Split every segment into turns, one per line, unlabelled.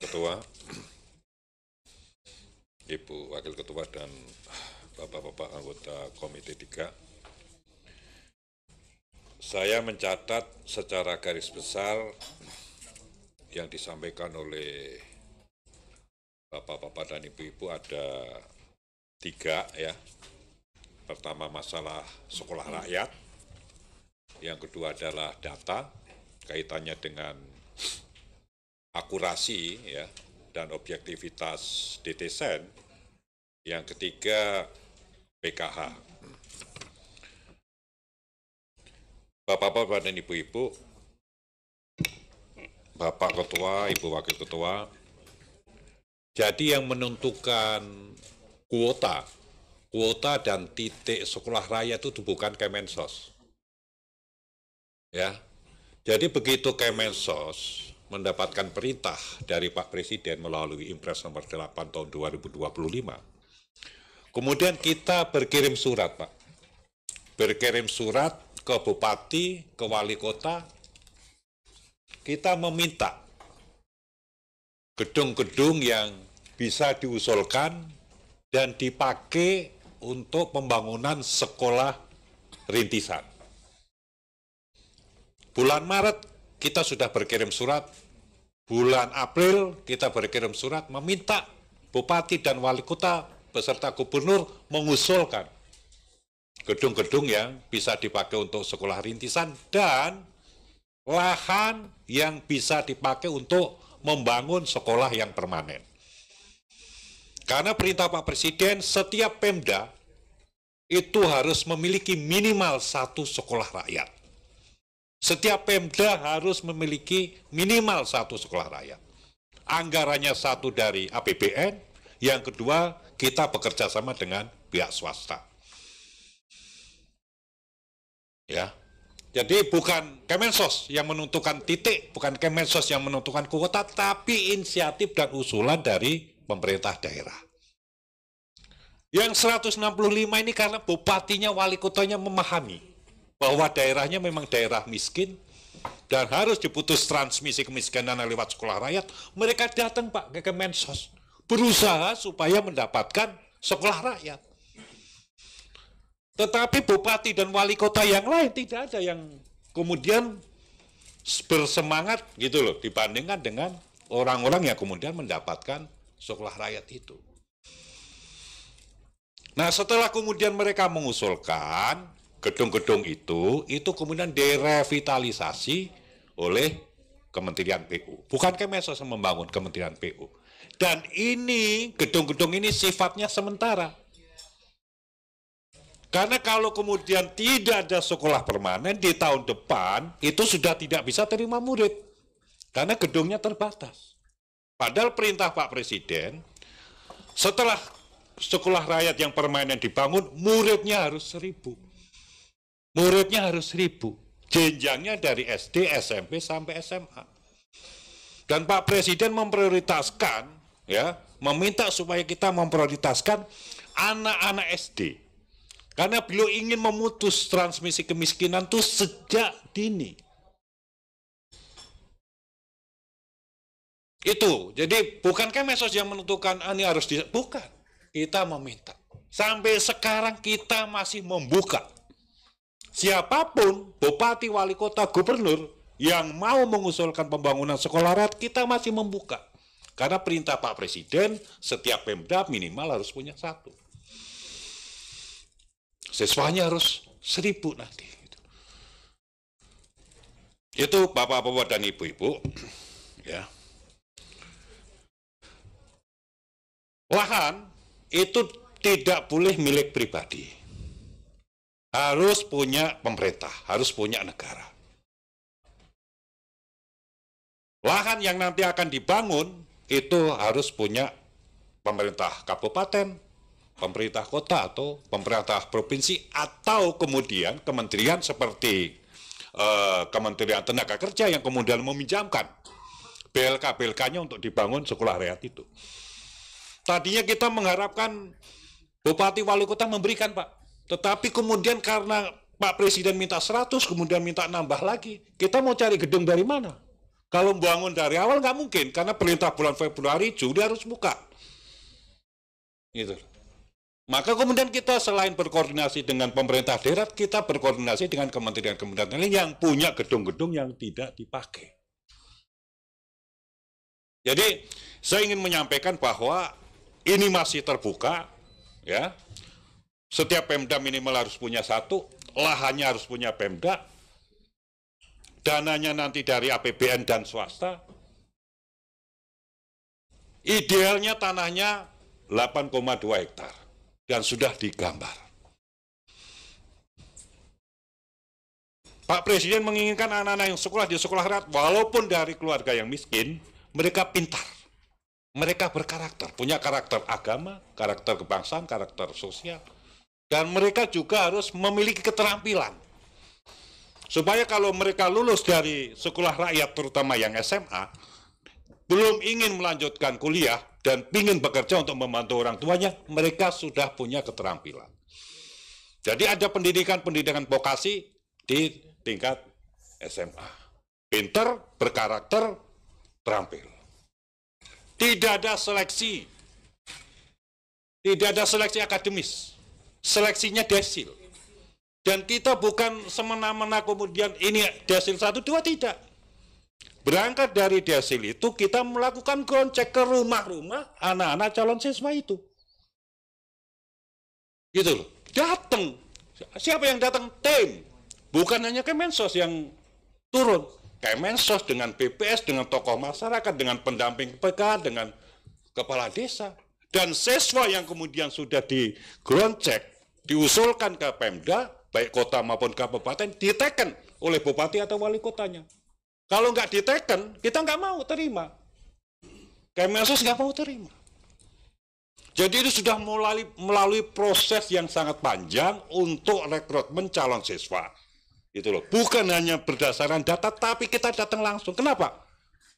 Ketua, Ibu Wakil Ketua dan Bapak-Bapak anggota Komite 3. Saya mencatat secara garis besar yang disampaikan oleh Bapak-Bapak dan Ibu-Ibu ada 3 ya. Pertama masalah sekolah rakyat, yang kedua adalah data, kaitannya dengan akurasi ya dan objektivitas DTSEN, yang ketiga PKH. Bapak-bapak dan ibu-ibu, Bapak Ketua, Ibu Wakil Ketua, jadi yang menentukan kuota dan titik sekolah rakyat itu bukan Kemensos. Ya, jadi begitu Kemensos mendapatkan perintah dari Pak Presiden melalui Impres nomor 8 tahun 2025, kemudian kita berkirim surat, Pak. Berkirim surat ke Bupati, ke Wali Kota, kita meminta gedung-gedung yang bisa diusulkan dan dipakai untuk pembangunan sekolah rintisan. Bulan Maret kita sudah berkirim surat, bulan April kita berkirim surat meminta Bupati dan Wali Kota beserta Gubernur mengusulkan gedung-gedung yang bisa dipakai untuk sekolah rintisan dan lahan yang bisa dipakai untuk membangun sekolah yang permanen. Karena perintah Pak Presiden, setiap Pemda itu harus memiliki minimal 1 sekolah rakyat. Setiap Pemda harus memiliki minimal 1 sekolah rakyat. Anggarannya 1 dari APBN, yang kedua kita bekerja sama dengan pihak swasta. Ya, jadi bukan Kemensos yang menentukan titik, bukan Kemensos yang menentukan kuota, tapi inisiatif dan usulan dari pemerintah daerah. Yang 165 ini karena bupatinya, wali kotanya memahami bahwa daerahnya memang daerah miskin dan harus diputus transmisi kemiskinan lewat sekolah rakyat. Mereka datang Pak ke Kemensos, berusaha supaya mendapatkan sekolah rakyat. Tetapi bupati dan wali kota yang lain tidak ada yang kemudian bersemangat gitu loh, dibandingkan dengan orang-orang yang kemudian mendapatkan sekolah rakyat itu. Nah, setelah kemudian mereka mengusulkan gedung-gedung itu kemudian direvitalisasi oleh Kementerian PU. Bukan Kemensos yang membangun, Kementerian PU. Dan ini, gedung-gedung ini sifatnya sementara. Karena kalau kemudian tidak ada sekolah permanen di tahun depan, itu sudah tidak bisa terima murid. Karena gedungnya terbatas. Padahal perintah Pak Presiden, setelah sekolah rakyat yang permanen dibangun, muridnya harus 1.000. Muridnya harus 1.000. Jenjangnya dari SD, SMP, sampai SMA. Dan Pak Presiden memprioritaskan, ya, meminta supaya kita memprioritaskan anak-anak SD. Karena beliau ingin memutus transmisi kemiskinan itu sejak dini. Itu, jadi bukan Kemensos yang menentukan ini harus bukan. Kita meminta. Sampai sekarang kita masih membuka. Siapapun, bupati, wali kota, gubernur yang mau mengusulkan pembangunan sekolah rakyat, kita masih membuka. Karena perintah Pak Presiden, setiap Pemda minimal harus punya 1. Siswanya harus 1.000 nanti. Itu bapak-bapak dan ibu-ibu. Ya. Lahan itu tidak boleh milik pribadi. Harus punya pemerintah, harus punya negara. Lahan yang nanti akan dibangun itu harus punya pemerintah kabupaten, pemerintah kota atau pemerintah provinsi, atau kemudian kementerian seperti Kementerian Tenaga Kerja yang kemudian meminjamkan BLK-BLK-nya untuk dibangun sekolah rakyat itu. Tadinya kita mengharapkan bupati wali kota memberikan, Pak. Tetapi kemudian karena Pak Presiden minta 100, kemudian minta nambah lagi. Kita mau cari gedung dari mana? Kalau bangun dari awal nggak mungkin, karena perintah bulan Februari, Juli harus buka. Gitu. Maka kemudian kita selain berkoordinasi dengan pemerintah daerah, kita berkoordinasi dengan kementerian-kementerian lain yang punya gedung-gedung yang tidak dipakai. Jadi saya ingin menyampaikan bahwa ini masih terbuka, ya. Setiap Pemda minimal harus punya satu, lahannya harus punya Pemda, dananya nanti dari APBN dan swasta. Idealnya tanahnya 8,2 hektar dan sudah digambar. Pak Presiden menginginkan anak-anak yang sekolah di sekolah rakyat, walaupun dari keluarga yang miskin, mereka pintar, mereka berkarakter, punya karakter agama, karakter kebangsaan, karakter sosial, dan mereka juga harus memiliki keterampilan. Supaya kalau mereka lulus dari sekolah rakyat, terutama yang SMA, belum ingin melanjutkan kuliah dan ingin bekerja untuk membantu orang tuanya, mereka sudah punya keterampilan. Jadi ada pendidikan vokasi di tingkat SMA. Pinter, berkarakter, terampil. Tidak ada seleksi. Tidak ada seleksi akademis. Seleksinya desil. Dan kita bukan semena-mena kemudian ini desil 1, 2, tidak. Berangkat dari desil itu kita melakukan ground check ke rumah-rumah anak-anak calon siswa itu. Gitu loh. Datang. Siapa yang datang? Tim. Bukan hanya Kemensos yang turun. Kemensos dengan BPS, dengan tokoh masyarakat, dengan pendamping PK, dengan kepala desa. Dan siswa yang kemudian sudah di ground check, diusulkan ke Pemda, baik kota maupun kabupaten, diteken oleh bupati atau wali kotanya. Kalau nggak diteken, kita nggak mau terima. Kemensos nggak mau terima. Jadi itu sudah melalui proses yang sangat panjang untuk rekrutmen calon siswa. Itu loh. Bukan hanya berdasarkan data, tapi kita datang langsung. Kenapa?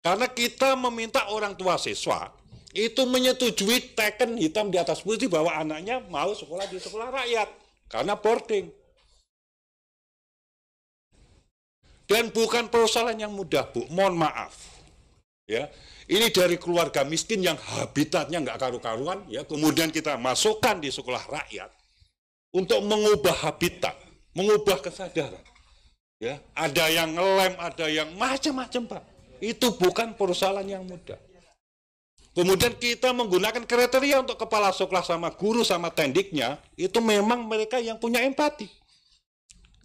Karena kita meminta orang tua siswa itu menyetujui teken hitam di atas putih bahwa anaknya mau sekolah di sekolah rakyat. Karena boarding. Dan bukan persoalan yang mudah, Bu. Mohon maaf. Ya, ini dari keluarga miskin yang habitatnya nggak karu-karuan, ya. Kemudian kita masukkan di sekolah rakyat untuk mengubah habitat, mengubah kesadaran. Ya, ada yang ngelem, ada yang macam-macam, Pak. Itu bukan persoalan yang mudah. Kemudian kita menggunakan kriteria untuk kepala sekolah sama guru sama tendiknya, itu memang mereka yang punya empati.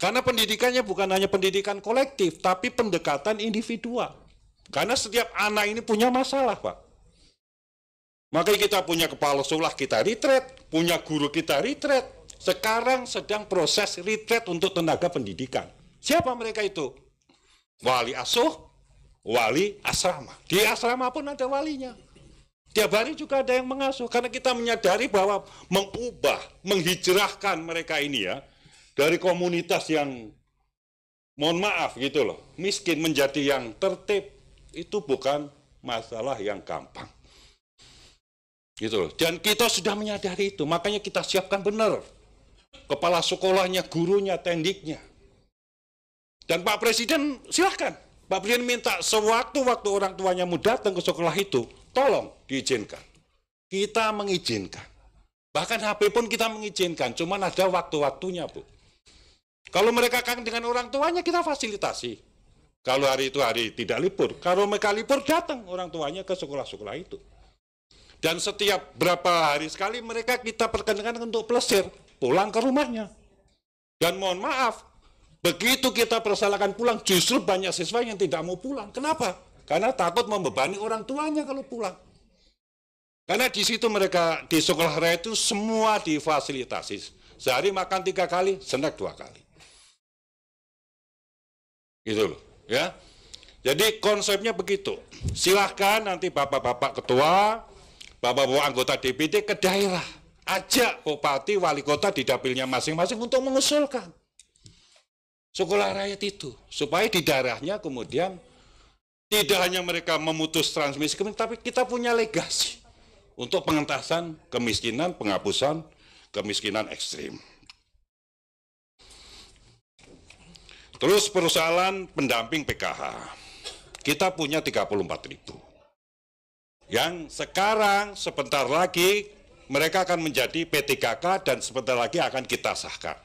Karena pendidikannya bukan hanya pendidikan kolektif, tapi pendekatan individual. Karena setiap anak ini punya masalah, Pak. Makanya kita punya kepala sekolah kita retreat, punya guru kita retreat. Sekarang sedang proses retreat untuk tenaga pendidikan. Siapa mereka itu? Wali asuh, wali asrama. Di asrama pun ada walinya. Tiap hari juga ada yang mengasuh. Karena kita menyadari bahwa mengubah, menghijrahkan mereka ini ya, dari komunitas yang, mohon maaf gitu loh, miskin menjadi yang tertib, itu bukan masalah yang gampang. Gitu loh. Dan kita sudah menyadari itu, makanya kita siapkan benar. Kepala sekolahnya, gurunya, tendiknya. Dan Pak Presiden silahkan. Pak Presiden minta sewaktu-waktu orang tuanya mau datang ke sekolah itu, tolong diizinkan. Kita mengizinkan. Bahkan HP pun kita mengizinkan, cuman ada waktu-waktunya, Bu. Kalau mereka kangen dengan orang tuanya, kita fasilitasi. Kalau hari itu hari tidak libur. Kalau mereka libur, datang orang tuanya ke sekolah-sekolah itu. Dan setiap berapa hari sekali mereka kita perkenalkan untuk plesir, pulang ke rumahnya. Dan mohon maaf, begitu kita persalahkan pulang, justru banyak siswa yang tidak mau pulang. Kenapa? Karena takut membebani orang tuanya kalau pulang. Karena di situ mereka, di sekolah raya itu semua difasilitasi. Sehari makan 3 kali, snack 2 kali. Gitu loh, ya. Jadi konsepnya begitu. Silahkan nanti bapak-bapak ketua, bapak-bapak anggota DPD ke daerah. Ajak bupati, wali kota di dapilnya masing-masing untuk mengusulkan sekolah rakyat itu. Supaya di daerahnya kemudian tidak hanya mereka memutus transmisi, tapi kita punya legasi untuk pengentasan kemiskinan, penghapusan kemiskinan ekstrim. Terus persoalan pendamping PKH.
kita punya 34.000. Yang sekarang sebentar lagi mereka akan menjadi P3K dan sebentar lagi akan kita sahkan.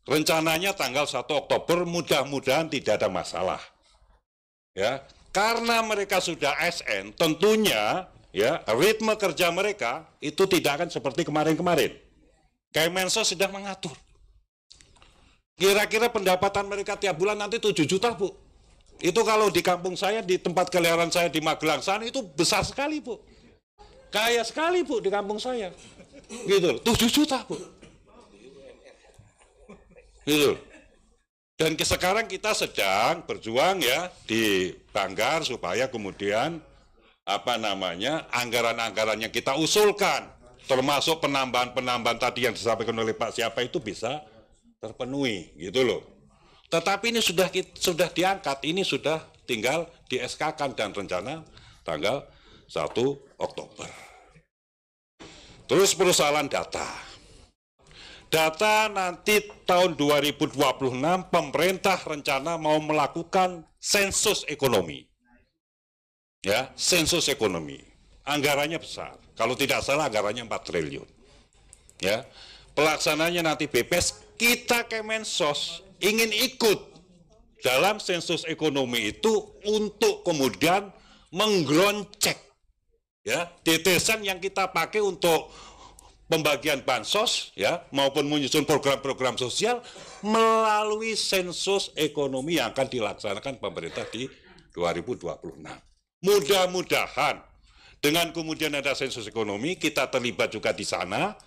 Rencananya tanggal 1 Oktober, mudah-mudahan tidak ada masalah. Ya, karena mereka sudah ASN, tentunya ya ritme kerja mereka itu tidak akan seperti kemarin-kemarin. Kemensos sedang mengatur. Kira-kira pendapatan mereka tiap bulan nanti 7 juta, Bu. Itu kalau di kampung saya, di tempat kelahiran saya di Magelang sana, itu besar sekali, Bu. Kaya sekali, Bu, di kampung saya. Gitu, 7 juta, Bu. Gitu. Dan sekarang kita sedang berjuang ya di Banggar supaya kemudian anggaran-anggaran yang kita usulkan, termasuk penambahan-penambahan tadi yang disampaikan oleh Pak siapa itu bisa terpenuhi, gitu loh. Tetapi ini sudah diangkat, ini sudah tinggal di SK-kan dan rencana tanggal 1 Oktober. Terus persoalan data. Data nanti tahun 2026 pemerintah rencana mau melakukan sensus ekonomi. Ya, sensus ekonomi. Anggarannya besar. Kalau tidak salah anggarannya 4 triliun. Ya. Pelaksananya nanti BPS, kita Kemensos ingin ikut dalam sensus ekonomi itu untuk kemudian menggeroncek ya detesan yang kita pakai untuk pembagian bansos ya maupun menyusun program-program sosial melalui sensus ekonomi yang akan dilaksanakan pemerintah di 2026. Mudah-mudahan dengan kemudian ada sensus ekonomi kita terlibat juga di sana,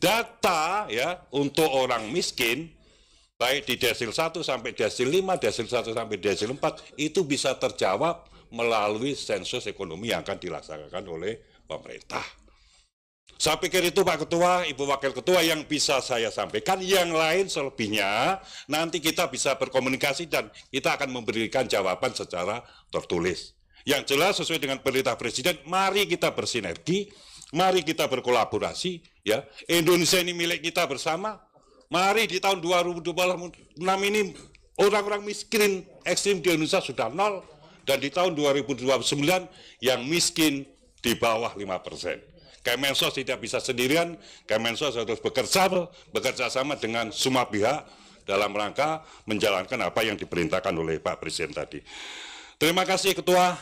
data ya untuk orang miskin baik di desil 1 sampai desil 5, desil 1 sampai desil 4 itu bisa terjawab melalui sensus ekonomi yang akan dilaksanakan oleh pemerintah. Saya pikir itu Pak Ketua, Ibu Wakil Ketua yang bisa saya sampaikan. Yang lain selebihnya nanti kita bisa berkomunikasi dan kita akan memberikan jawaban secara tertulis. Yang jelas sesuai dengan perintah Presiden, mari kita bersinergi, mari kita berkolaborasi. Ya, Indonesia ini milik kita bersama. Mari di tahun 2026 ini orang-orang miskin ekstrim di Indonesia sudah 0 dan di tahun 2029 yang miskin di bawah 5%. Kemensos tidak bisa sendirian, Kemensos harus bekerja sama dengan semua pihak dalam rangka menjalankan apa yang diperintahkan oleh Pak Presiden tadi. Terima kasih Ketua,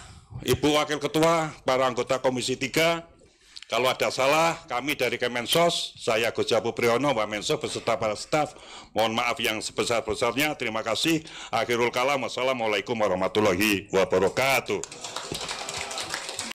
Ibu Wakil Ketua, para anggota Komisi 3. Kalau ada salah, kami dari Kemensos, saya Gus Jabu Priyono, Pak Mensos, beserta para staf, mohon maaf yang sebesar-besarnya. Terima kasih. Akhirul kalam, wassalamualaikum warahmatullahi wabarakatuh.